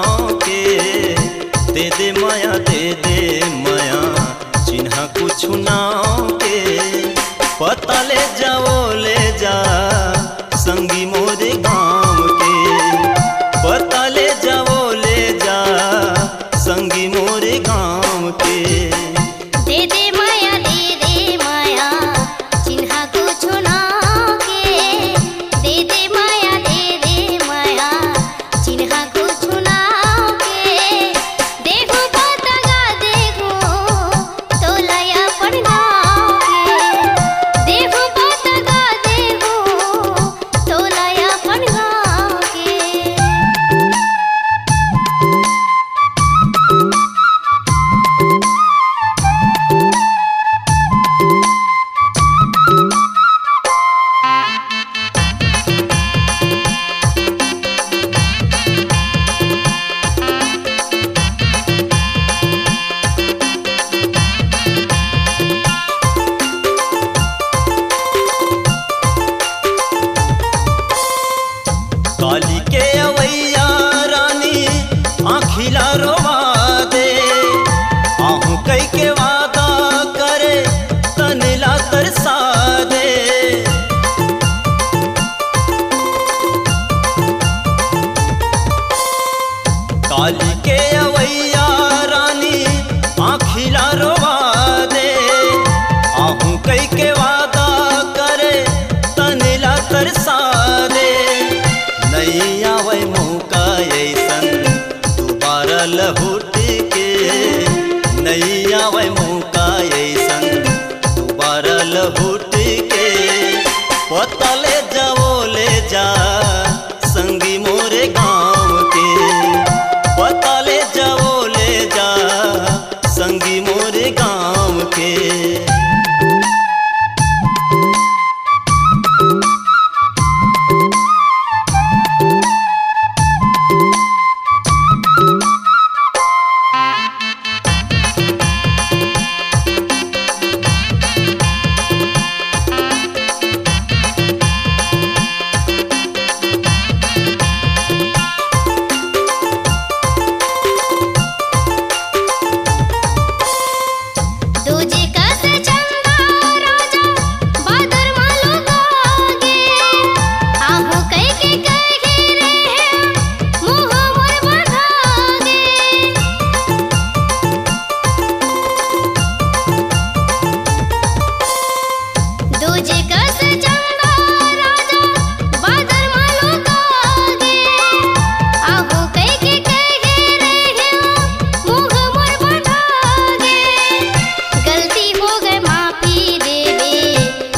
गाँव के। दे दे माया चिन्हा कुछ नाव के। पता ले जा संगी मोरे गाँव के। पता ले जा संगी मोरे गाँव के। दे दे माया चिन्हा कुछ नाव के। दे दे माया चिन्हा कुछ नाव के। देखो पतगा देखो तोलया अपन गाँव के। देखो पतगा देखो तोलया अपन गाँव के। काली के अवैया रानी आँखिला रोवा दे। आहू कई के वादा करे तनला तरसा दे। काली के अवैया रानी आँखिला रोवा दे। आहू कई के वादा करे तनला तरसा दे। नहीं आवे मौका ऐसन दोबारा लहुट के। नहीं आवे मौका ऐसन दोबारा लहुट के। पता ले जा संगी मोरे गाँव के। पता ले जा संगी मोरे गाँव के। दूजे का से चंदा राजा बादर मालो गागे। आहू कई के रे मुँह मोर बढ़ागे। दूजे का से चंदा राजा बादर मालो गागे। आहू कई के रे मुँह मोर बढ़ागे। गलती हो गए माफी देवे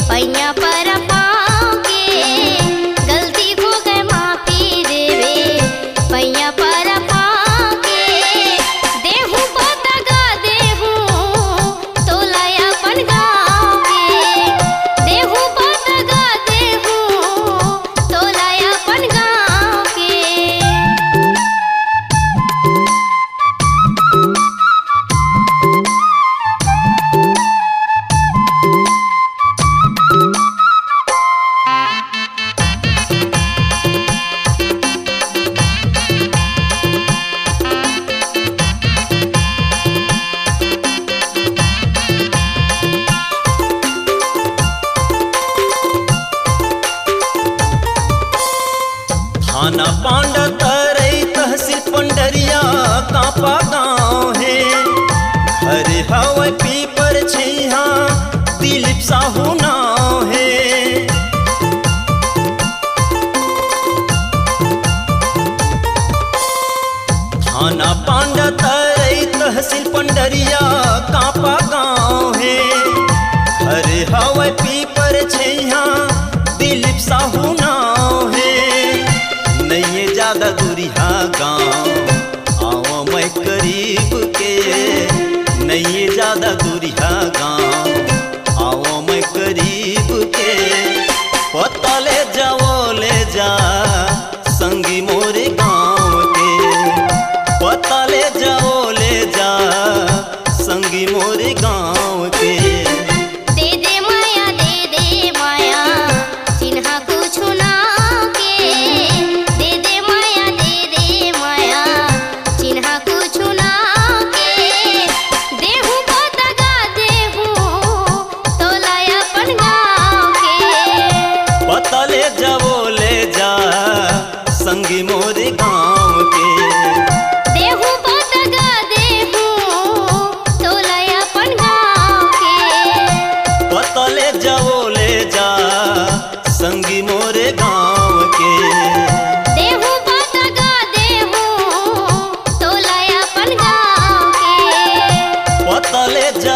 पैया पर पाँव के। गलती हो गए माफी देवे पैया पर पाँव के। देहू पतगा देहू तोलया अपन गाँव के। देहू पतगा देहू तोलया अपन गाँव के। थाना पांडा तरई तहसील पंडरिया कापा गाँव है। घर हवा पीपर छैहा दिलीप साहू नाव है। थाना पांडा तरई तहसील पंडरिया कापा गाँव है। घर हवा पीपर छैहा दिलीप साहू नाव है। नहीं ज्यादा दूरिया गाँव आओ मैं करीब के। नहीं ज्यादा दूरिया गाँव आओ मैं करीब के। पता ले जा संगी मोरे गाँव के। पता ले जा संगी मोरे गाँव के। दे दे माया चिन्हा कुछ नाव के। दे दे माया जा